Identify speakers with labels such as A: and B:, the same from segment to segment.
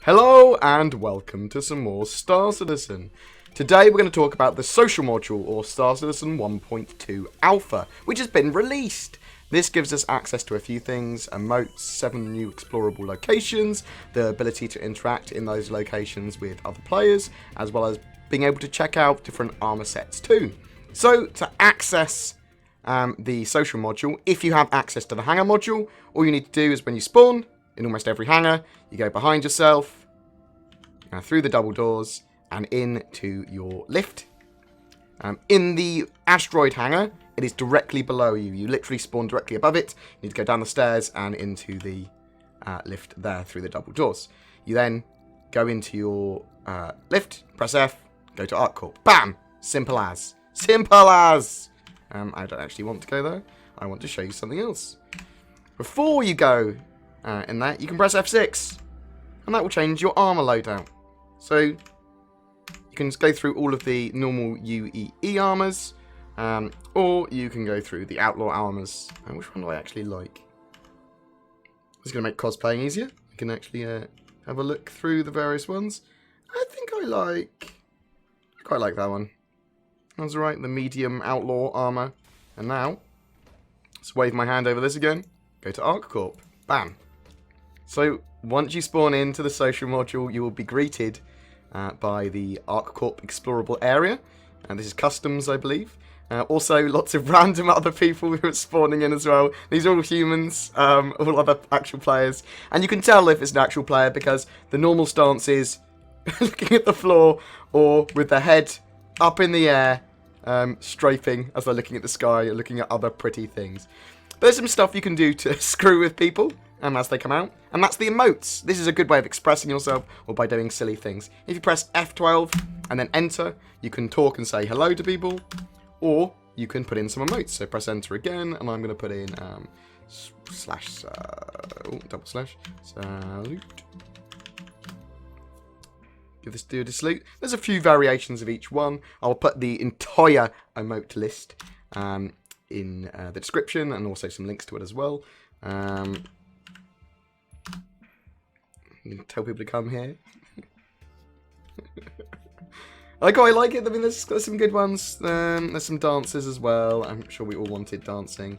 A: Hello and welcome to some more Star Citizen. Today we're going to talk about the social module, or Star Citizen 1.2 Alpha, which has been released. This gives us access to a few things: emotes, 7 new explorable locations, the ability to interact in those locations with other players, as well as being able to check out different armor sets too. So to access the social module, if you have access to the hangar module, all you need to do is when you spawn, in almost every hangar, you go behind yourself, through the double doors, and into your lift. In the asteroid hangar, it is directly below you. You literally spawn directly above it. You need to go down the stairs and into the lift there through the double doors. You then go into your lift, press F, go to ArcCorp. Bam! Simple as. Simple as! I don't actually want to go there. I want to show you something else. Before you go in that, you can press F6, and that will change your armor loadout. So you can just go through all of the normal UEE armors, or you can go through the outlaw armors. Which one do I actually like? It's going to make cosplaying easier. You can actually have a look through the various ones. I think I quite like that one. That's right, the medium outlaw armor. And now, let's wave my hand over this again. Go to ArcCorp. Bam. So, once you spawn into the social module, you will be greeted by the ArcCorp Explorable Area. And this is customs, I believe. Also, lots of random other people who are spawning in as well. These are all humans, all other actual players. And you can tell if it's an actual player because the normal stance is looking at the floor or with their head up in the air, strafing as they're looking at the sky or looking at other pretty things. But there's some stuff you can do to screw with people as they come out, and that's the emotes. This is a good way of expressing yourself, or by doing silly things. If you press F12 and then enter, you can talk and say hello to people, or you can put in some emotes. So press enter again, and I'm going to put in double slash salute. Give this dude a salute. There's a few variations of each one. I'll put the entire emote list in the description, and also some links to it as well. You can tell people to come here. I quite like it. I mean, there's some good ones. There's some dances as well. I'm sure we all wanted dancing.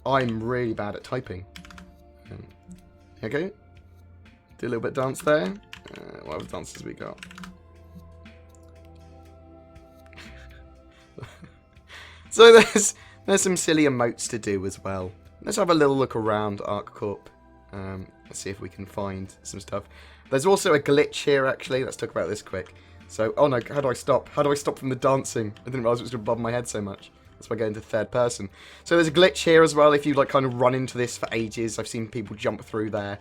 A: I'm really bad at typing. Okay. Do a little bit of dance there. What other dances we got? So there's some silly emotes to do as well. Let's have a little look around ArcCorp. Let's see if we can find some stuff. There's also a glitch here, actually. Let's talk about this quick. So, oh no, how do I stop? How do I stop from the dancing? I didn't realize it was going to bob my head so much. That's why I go into third person. So there's a glitch here as well. If you kind of run into this for ages, I've seen people jump through there.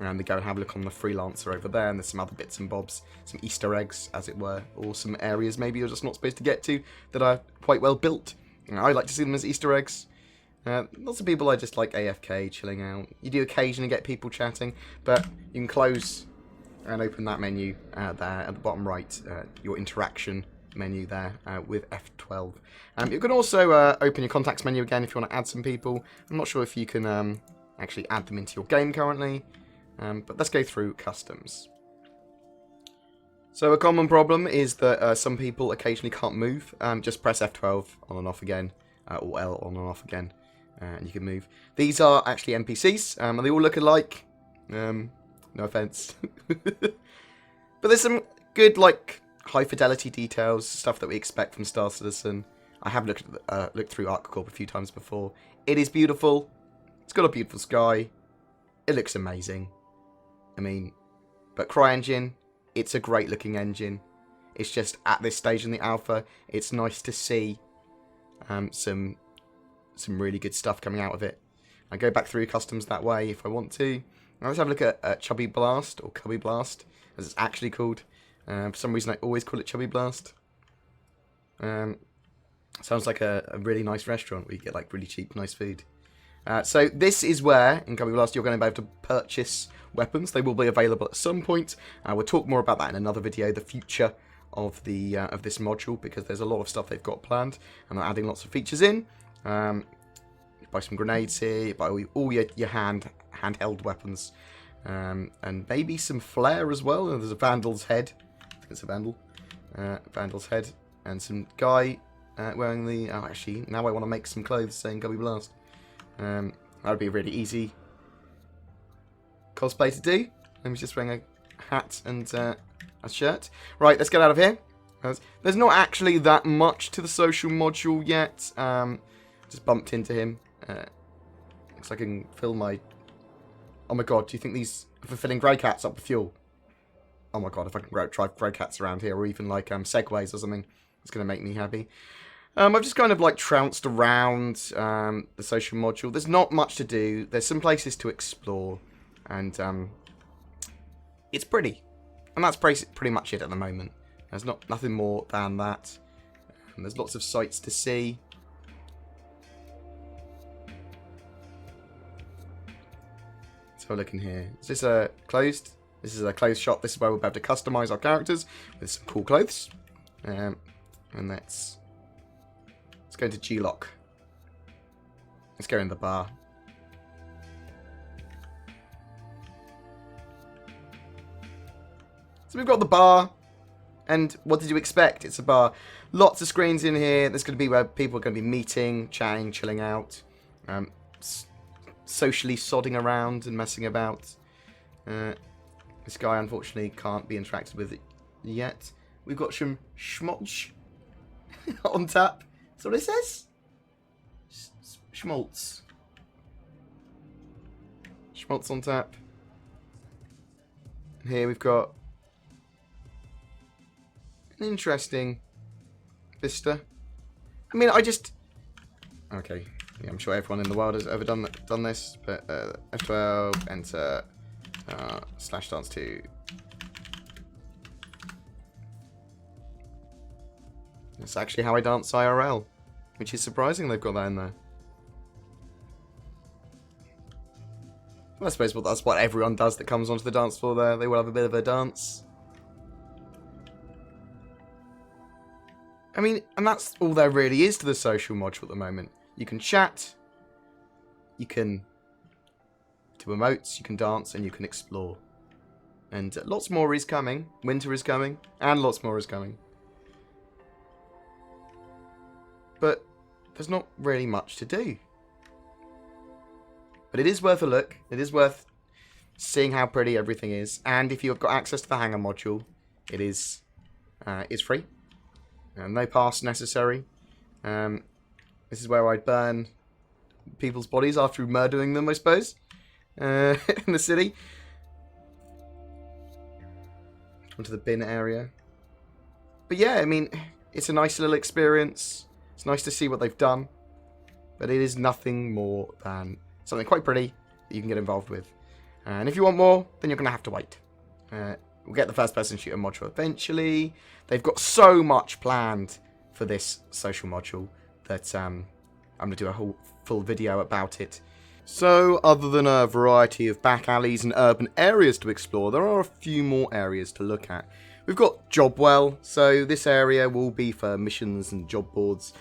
A: And they go and have a look on the freelancer over there, and there's some other bits and bobs, some Easter eggs, as it were, or some areas maybe you're just not supposed to get to that are quite well built. I like to see them as Easter eggs. Lots of people are just like AFK, chilling out. You do occasionally get people chatting, but you can close and open that menu there at the bottom right, your interaction menu there with F12. You can also open your contacts menu again if you want to add some people. I'm not sure if you can actually add them into your game currently, but let's go through customs. So a common problem is that some people occasionally can't move. Just press F12 on and off again, or L on and off again, and you can move. These are actually NPCs, and they all look alike. No offense. But there's some good, high fidelity details, stuff that we expect from Star Citizen. I have looked through ArcCorp a few times before. It is beautiful. It's got a beautiful sky. It looks amazing. I mean, but CryEngine, it's a great looking engine. It's just at this stage in the alpha, it's nice to see some really good stuff coming out of it. I go back through customs that way if I want to. Now let's have a look at Cubby Blast, or Cubby Blast, as it's actually called. For some reason I always call it Cubby Blast. Sounds like a really nice restaurant where you get really cheap, nice food. So this is where, in Cubby Blast, you're going to be able to purchase weapons. They will be available at some point. We'll talk more about that in another video, the future of this module, because there's a lot of stuff they've got planned, and they're adding lots of features in. You buy some grenades here, you buy all your handheld weapons. And maybe some flair as well. And there's a Vandal's head. I think it's a Vandal. Vandal's head. And some guy wearing the... Oh, actually, now I want to make some clothes saying Cubby Blast. That would be a really easy cosplay to do. I'm just wearing a hat and a shirt. Right, let's get out of here. There's not actually that much to the social module yet. Just bumped into him. Looks like I can fill my... Oh my god, do you think these are for filling grey cats up with fuel? Oh my god, if I can drive grey cats around here, or even like segways or something, it's going to make me happy. I've just kind of like trounced around the social module. There's not much to do. There's some places to explore, and it's pretty. And that's pretty much it at the moment. There's nothing more than that. And there's lots of sights to see. Let's have a look in here. Is this closed? This is a closed shop. This is where we'll be able to customize our characters with some cool clothes. And let's go into G-LOC. Let's go in the bar. So we've got the bar. And what did you expect? It's a bar. Lots of screens in here. There's going to be where people are going to be meeting, chatting, chilling out. Socially sodding around and messing about. This guy, unfortunately, can't be interacted with yet. We've got some schmolch on tap. That's what it says? Schmaltz. Schmaltz on tap. And here we've got an interesting vista. I mean, okay. Yeah, I'm sure everyone in the world has ever done this, but F12, enter, slash dance 2. That's actually how I dance IRL, which is surprising they've got that in there. Well, I suppose that's what everyone does that comes onto the dance floor there. They will have a bit of a dance. I mean, and that's all there really is to the social module at the moment. You can chat, you can do emotes, you can dance, and you can explore. And lots more is coming. Winter is coming, and lots more is coming. But there's not really much to do. But it is worth a look. It is worth seeing how pretty everything is. And if you've got access to the Hangar module, it is free. No pass necessary. This is where I'd burn people's bodies after murdering them, I suppose, in the city. Onto the bin area. But yeah, I mean, it's a nice little experience. It's nice to see what they've done. But it is nothing more than something quite pretty that you can get involved with. And if you want more, then you're going to have to wait. We'll get the first-person shooter module eventually. They've got so much planned for this social module that I'm going to do a whole full video about it. So, other than a variety of back alleys and urban areas to explore, there are a few more areas to look at. We've got JobWell, so this area will be for missions and job boards.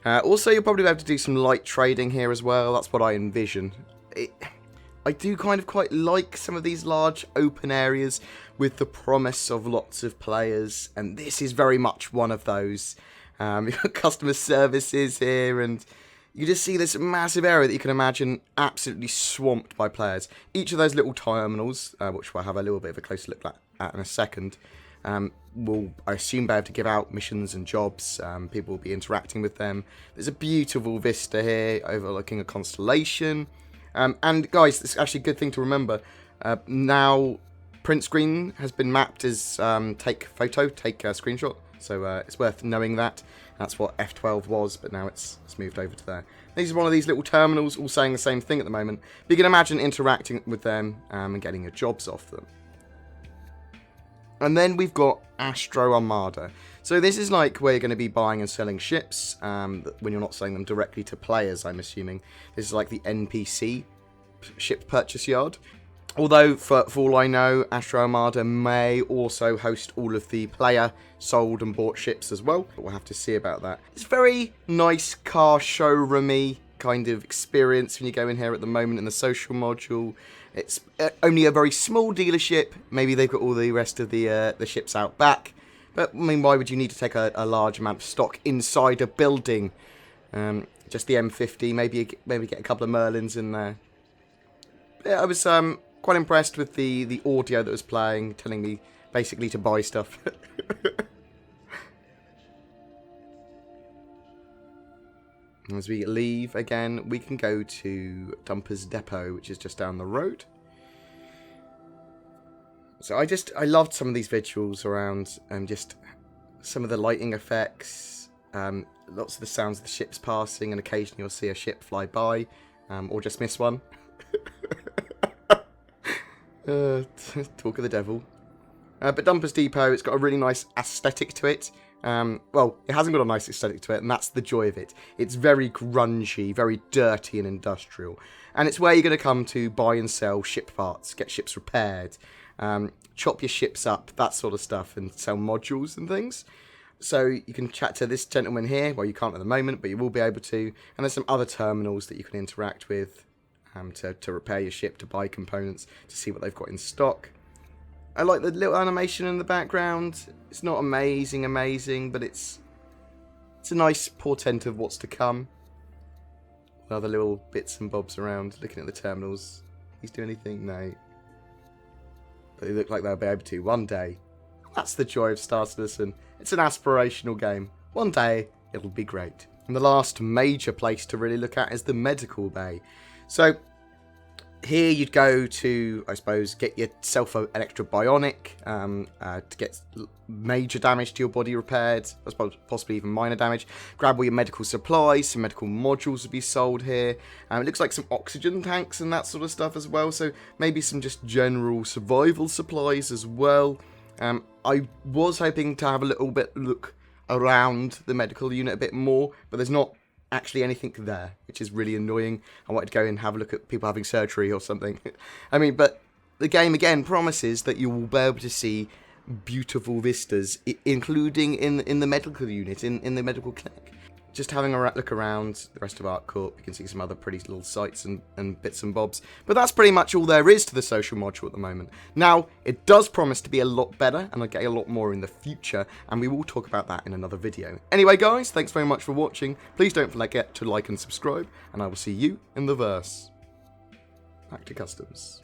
A: Also, you'll probably be able to do some light trading here as well. That's what I envision. I do kind of quite like some of these large open areas with the promise of lots of players, and this is very much one of those. You've got customer services here, and you just see this massive area that you can imagine absolutely swamped by players. Each of those little terminals, which we'll have a little bit of a closer look at in a second, will, I assume, be able to give out missions and jobs. People will be interacting with them. There's a beautiful vista here overlooking a constellation. And guys, it's actually a good thing to remember. Now, print screen has been mapped as take photo, take a screenshot. So it's worth knowing that. That's what F12 was, but now it's moved over to there. These are one of these little terminals, all saying the same thing at the moment. But you can imagine interacting with them and getting your jobs off them. And then we've got Astro-Armada. So this is like where you're going to be buying and selling ships when you're not selling them directly to players, I'm assuming. This is like the NPC ship purchase yard. Although, for all I know, Astro-Armada may also host all of the player sold and bought ships as well. But we'll have to see about that. It's a very nice car showroomy kind of experience when you go in here at the moment in the social module. It's only a very small dealership. Maybe they've got all the rest of the ships out back. But, I mean, why would you need to take a large amount of stock inside a building? Just the M50, maybe get a couple of Merlins in there. Yeah, I was quite impressed with the audio that was playing, telling me basically to buy stuff. As we leave again, we can go to Dumper's Depot, which is just down the road. So I loved some of these visuals around just some of the lighting effects, lots of the sounds of the ships passing, and occasionally you'll see a ship fly by, or just miss one. Talk of the devil. But Dumper's Depot, it's got a really nice aesthetic to it. Well, it hasn't got a nice aesthetic to it, and that's the joy of it. It's very grungy, very dirty and industrial. And it's where you're going to come to buy and sell ship parts, get ships repaired, chop your ships up, that sort of stuff, and sell modules and things. So you can chat to this gentleman here. Well, you can't at the moment, but you will be able to. And there's some other terminals that you can interact with to repair your ship, to buy components, to see what they've got in stock. I like the little animation in the background. It's not amazing, but it's a nice portent of what's to come. Other little bits and bobs around, looking at the terminals. He's doing anything? No. But they look like they'll be able to one day. That's the joy of Star Citizen. It's an aspirational game. One day, it'll be great. And the last major place to really look at is the medical bay. So, here you'd go to, I suppose, get yourself an extra bionic to get major damage to your body repaired, I suppose possibly even minor damage. Grab all your medical supplies, some medical modules would be sold here. It looks like some oxygen tanks and that sort of stuff as well, so maybe some just general survival supplies as well. I was hoping to have a little bit look around the medical unit a bit more, but there's not actually anything there, which is really annoying. I wanted to go and have a look at people having surgery or something. I mean, but the game again promises that you will be able to see beautiful vistas, including in the medical unit, in the medical clinic. Just having a look around the rest of ArcCorp, you can see some other pretty little sites and bits and bobs. But that's pretty much all there is to the social module at the moment. Now, it does promise to be a lot better, and I'll get a lot more in the future, and we will talk about that in another video. Anyway, guys, thanks very much for watching. Please don't forget to like and subscribe, and I will see you in the verse. Back to customs.